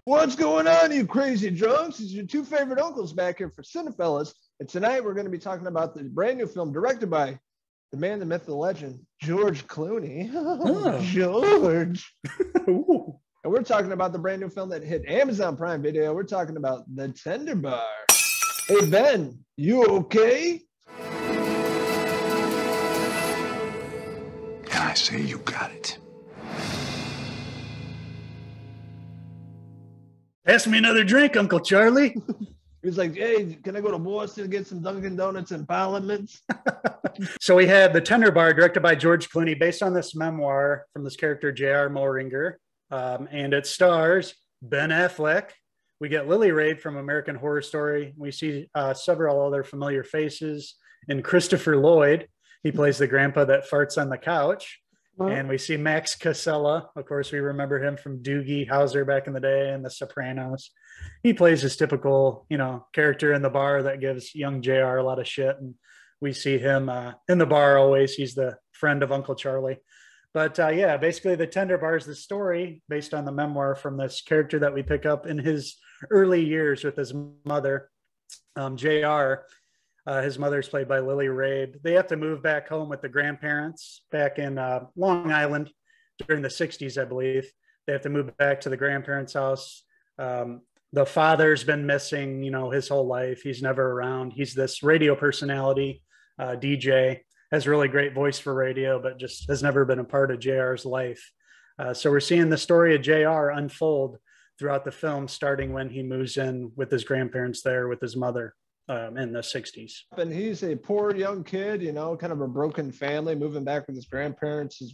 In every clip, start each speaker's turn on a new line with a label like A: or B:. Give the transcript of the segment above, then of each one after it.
A: What's going on, you crazy drunks? It's your two favorite uncles back here for Cinephellas. And tonight we're going to be talking about the brand new film directed by the man, the myth, the legend, George Clooney. George. And we're talking about the brand new film that hit Amazon Prime Video. We're talking about The Tender Bar. Hey, Ben, you okay?
B: And I say you got it.
C: Pass me another drink, Uncle Charlie.
A: He was like, hey, can I go to Boston and get some Dunkin' Donuts and Parliaments?
C: So we had The Tender Bar, directed by George Clooney, based on this memoir from this character, J.R. Moehringer. And it stars Ben Affleck. We get Lily Rabe from American Horror Story. We see several other familiar faces. And Christopher Lloyd, he plays the grandpa that farts on the couch. And we see Max Casella. Of course, we remember him from Doogie Howser back in the day and The Sopranos. He plays his typical, character in the bar that gives young JR a lot of shit. And we see him in the bar always. He's the friend of Uncle Charlie. But basically The Tender Bar is the story based on the memoir from this character that we pick up in his early years with his mother, JR. His mother's played by Lily Rabe. They have to move back home with the grandparents back in Long Island during the 60s, I believe. They have to move back to the grandparents' house. The father's been missing, his whole life. He's never around. He's this radio personality, DJ, has a really great voice for radio, but just has never been a part of JR's life. So we're seeing the story of JR unfold throughout the film, starting when he moves in with his grandparents there with his mother. In the 60s.
A: And he's a poor young kid, kind of a broken family, moving back with his grandparents. His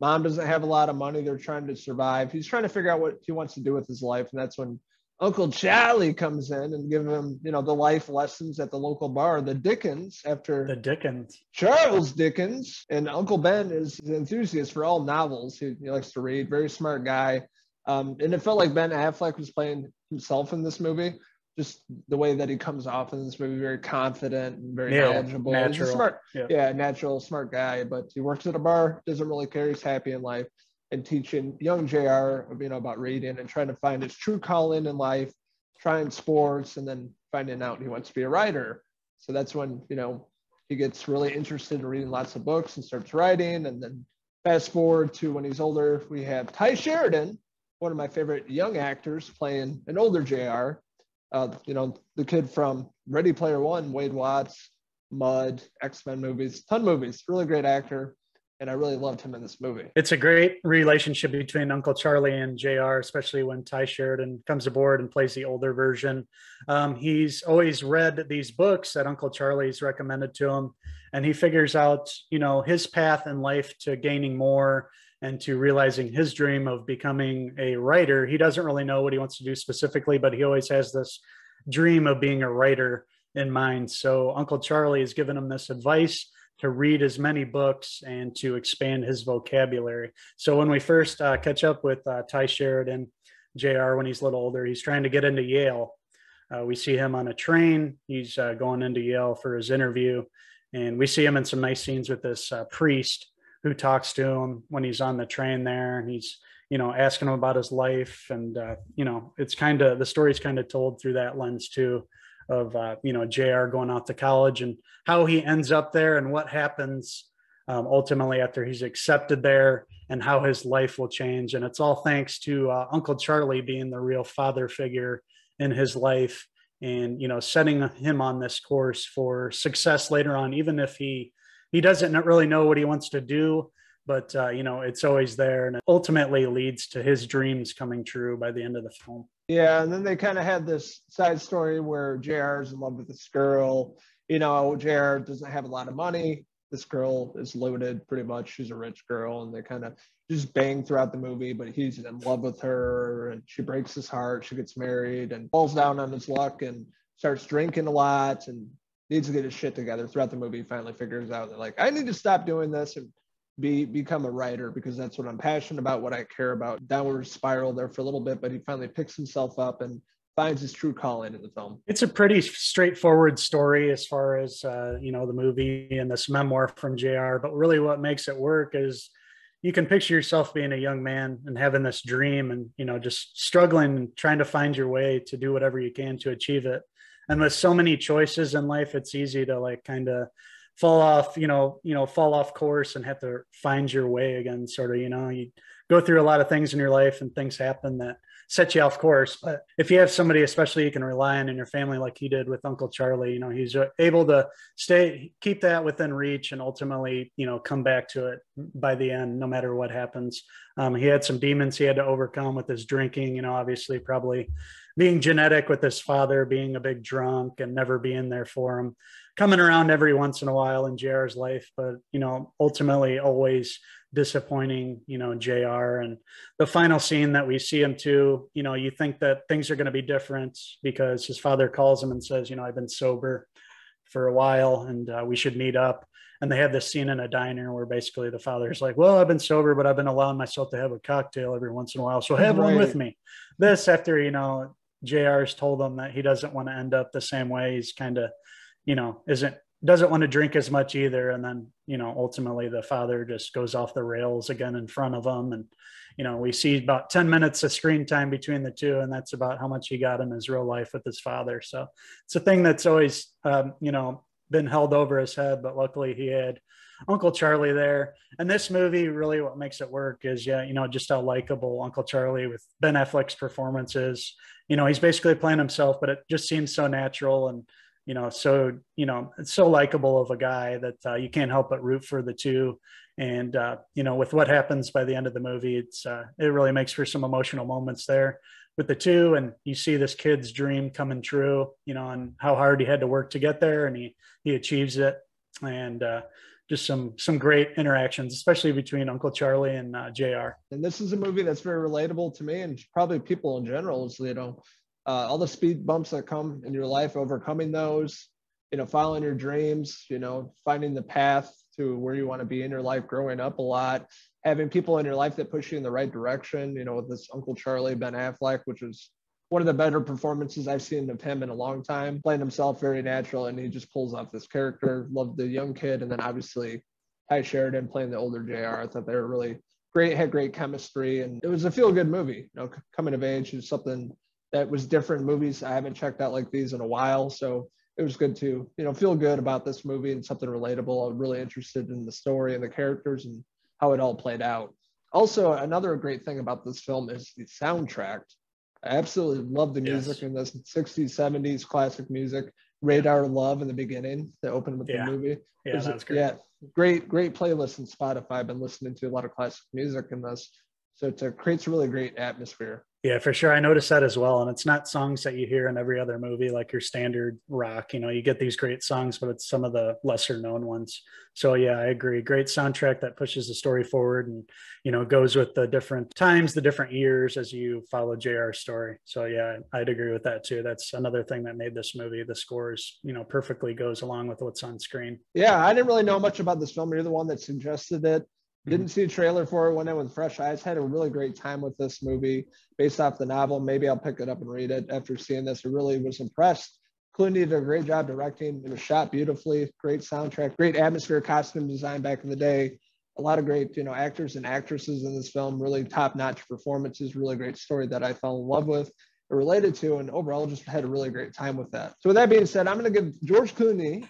A: mom doesn't have a lot of money. They're trying to survive. He's trying to figure out what he wants to do with his life. And that's when Uncle Charlie comes in and gives him, the life lessons at the local bar, the Dickens, after
C: the Dickens.
A: Charles Dickens. And Uncle Ben is an enthusiast for all novels. He likes to read, very smart guy. And it felt like Ben Affleck was playing himself in this movie. Just the way that he comes off in this movie, very confident and very knowledgeable.
C: Natural.
A: He's a smart, natural, smart guy, but he works at a bar, doesn't really care. He's happy in life, and teaching young JR, about reading and trying to find his true calling in life, trying sports, and then finding out he wants to be a writer. So that's when, he gets really interested in reading lots of books and starts writing. And then fast forward to when he's older, we have Ty Sheridan, one of my favorite young actors, playing an older JR. The kid from Ready Player One, Wade Watts, Mud, X-Men movies, ton of movies, really great actor. And I really loved him in this movie.
C: It's a great relationship between Uncle Charlie and JR, especially when Ty Sheridan comes aboard and plays the older version. He's always read these books that Uncle Charlie's recommended to him. And he figures out, his path in life to gaining more and to realizing his dream of becoming a writer. He doesn't really know what he wants to do specifically, but he always has this dream of being a writer in mind. So Uncle Charlie has given him this advice to read as many books and to expand his vocabulary. So when we first catch up with Ty Sheridan, JR, when he's a little older, he's trying to get into Yale. We see him on a train. He's going into Yale for his interview. And we see him in some nice scenes with this priest who talks to him when he's on the train there, and he's, asking him about his life. And, it's the story's kind of told through that lens too, of, JR going out to college and how he ends up there and what happens ultimately after he's accepted there and how his life will change. And it's all thanks to Uncle Charlie being the real father figure in his life and, setting him on this course for success later on, even if he doesn't really know what he wants to do, but, it's always there. And it ultimately leads to his dreams coming true by the end of the film.
A: Yeah, and then they kind of had this side story where JR is in love with this girl. JR doesn't have a lot of money. This girl is loaded pretty much. She's a rich girl, and they kind of just bang throughout the movie, but he's in love with her, and she breaks his heart. She gets married and falls down on his luck and starts drinking a lot and needs to get his shit together. Throughout the movie, he finally figures out that, I need to stop doing this and become a writer because that's what I'm passionate about, what I care about. Downward spiral there for a little bit, but he finally picks himself up and finds his true calling in the film.
C: It's a pretty straightforward story as far as, the movie and this memoir from JR, but really what makes it work is, you can picture yourself being a young man and having this dream and, just struggling and trying to find your way to do whatever you can to achieve it. And with so many choices in life, it's easy to like kind of fall off, fall off course and have to find your way again. Sort of, you go through a lot of things in your life and things happen that set you off course. But if you have somebody, especially you can rely on in your family, like he did with Uncle Charlie, he's able to keep that within reach and ultimately, come back to it by the end, no matter what happens. He had some demons he had to overcome with his drinking, obviously probably being genetic with his father, being a big drunk and never being there for him, coming around every once in a while in JR's life, but, ultimately always disappointing, JR. And the final scene that we see him to, you think that things are going to be different because his father calls him and says, I've been sober for a while and we should meet up. And they have this scene in a diner where basically the father's like, well, I've been sober, but I've been allowing myself to have a cocktail every once in a while. So have one with me. This after, JR's told him that he doesn't want to end up the same way. He's kind of, doesn't want to drink as much either. And then, ultimately the father just goes off the rails again in front of him. And, we see about 10 minutes of screen time between the two. And that's about how much he got in his real life with his father. So it's a thing that's always, been held over his head, but luckily he had Uncle Charlie there. And this movie, really what makes it work is, just how likable Uncle Charlie with Ben Affleck's performance is. He's basically playing himself, but it just seems so natural and, it's so likable of a guy that you can't help but root for the two. And, with what happens by the end of the movie, it really makes for some emotional moments there with the two. And you see this kid's dream coming true, and how hard he had to work to get there. And he achieves it. And, just some great interactions, especially between Uncle Charlie and JR.
A: And this is a movie that's very relatable to me and probably people in general. So, all the speed bumps that come in your life, overcoming those, following your dreams, finding the path to where you want to be in your life, growing up a lot, having people in your life that push you in the right direction, with this Uncle Charlie, Ben Affleck, which is one of the better performances I've seen of him in a long time, playing himself very natural. And he just pulls off this character. Loved the young kid. And then obviously Ty Sheridan playing the older JR. I thought they were really great, had great chemistry. And it was a feel-good movie, coming of age is something that was different movies I haven't checked out like these in a while. So it was good to, feel good about this movie and something relatable. I'm really interested in the story and the characters and how it all played out. Also, another great thing about this film is the soundtrack. I absolutely love the music in this 60s, 70s classic music. Radar Love in the beginning that opened with the movie.
C: Yeah, that was great.
A: Yeah, great playlist on Spotify. I've been listening to a lot of classic music in this. So it creates a really great atmosphere.
C: Yeah, for sure. I noticed that as well. And it's not songs that you hear in every other movie, like your standard rock. You get these great songs, but it's some of the lesser known ones. So yeah, I agree. Great soundtrack that pushes the story forward and, goes with the different times, the different years as you follow JR's story. So yeah, I'd agree with that too. That's another thing that made this movie. The scores, perfectly goes along with what's on screen.
A: Yeah, I didn't really know much about this film. You're the one that suggested it. Didn't see a trailer for it, went in with fresh eyes, had a really great time with this movie based off the novel. Maybe I'll pick it up and read it after seeing this. I really was impressed. Clooney did a great job directing. It was shot beautifully, great soundtrack, great atmosphere, costume design back in the day. A lot of great, actors and actresses in this film, really top-notch performances, really great story that I fell in love with, related to, and overall just had a really great time with that. So with that being said, I'm going to give George Clooney,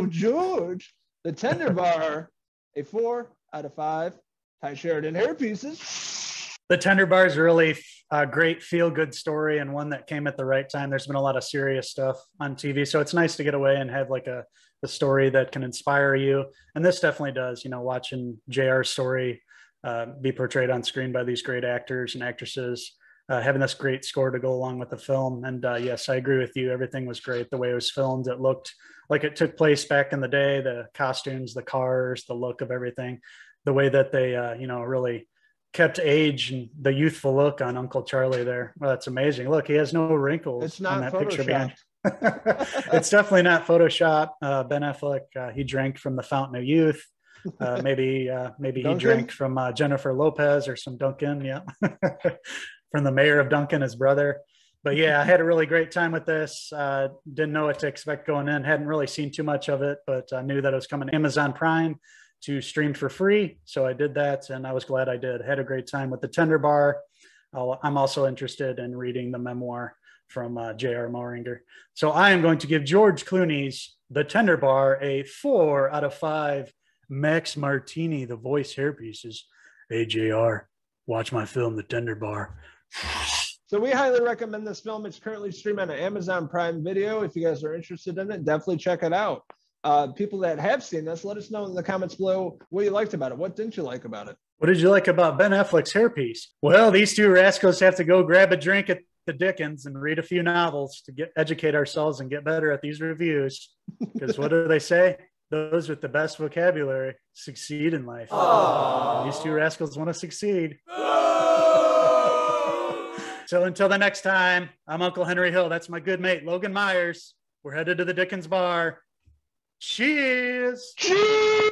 A: George, the Tender Bar, a 4 out of 5 Ty Sheridan hair pieces.
C: The Tender Bar is really a great feel-good story and one that came at the right time. There's been a lot of serious stuff on TV, so it's nice to get away and have like a story that can inspire you. And this definitely does, watching JR's story be portrayed on screen by these great actors and actresses, having this great score to go along with the film. And yes, I agree with you. Everything was great. The way it was filmed, it looked like it took place back in the day, the costumes, the cars, the look of everything, the way that they, really kept age and the youthful look on Uncle Charlie there. Well, that's amazing. Look, he has no wrinkles.
A: It's not
C: on that
A: Photoshop.
C: Picture behind. It's definitely not Photoshop. Ben Affleck, he drank from the fountain of youth. Maybe he drank from Jennifer Lopez or some Duncan. Yeah. From the mayor of Duncan, his brother. But yeah, I had a really great time with this. Didn't know what to expect going in. Hadn't really seen too much of it, but I knew that it was coming to Amazon Prime. to stream for free. So I did that, and I was glad I did. I had a great time with the Tender Bar. I'm also interested in reading the memoir from J.R. Moringer. So I am going to give George Clooney's The Tender Bar a 4 out of 5 Max Martini, the voice hairpieces. Hey, JR, watch my film, The Tender Bar.
A: So we highly recommend this film. It's currently streaming on Amazon Prime Video. If you guys are interested in it, definitely check it out. People that have seen this, let us know in the comments below what you liked about it. What didn't you like about it?
C: What did you like about Ben Affleck's hairpiece? Well, these two rascals have to go grab a drink at the Dickens and read a few novels to educate ourselves and get better at these reviews. Because what do they say? Those with the best vocabulary succeed in life. These two rascals want to succeed. So until the next time, I'm Uncle Henry Hill. That's my good mate, Logan Myers. We're headed to the Dickens Bar. Cheers.
A: Cheers.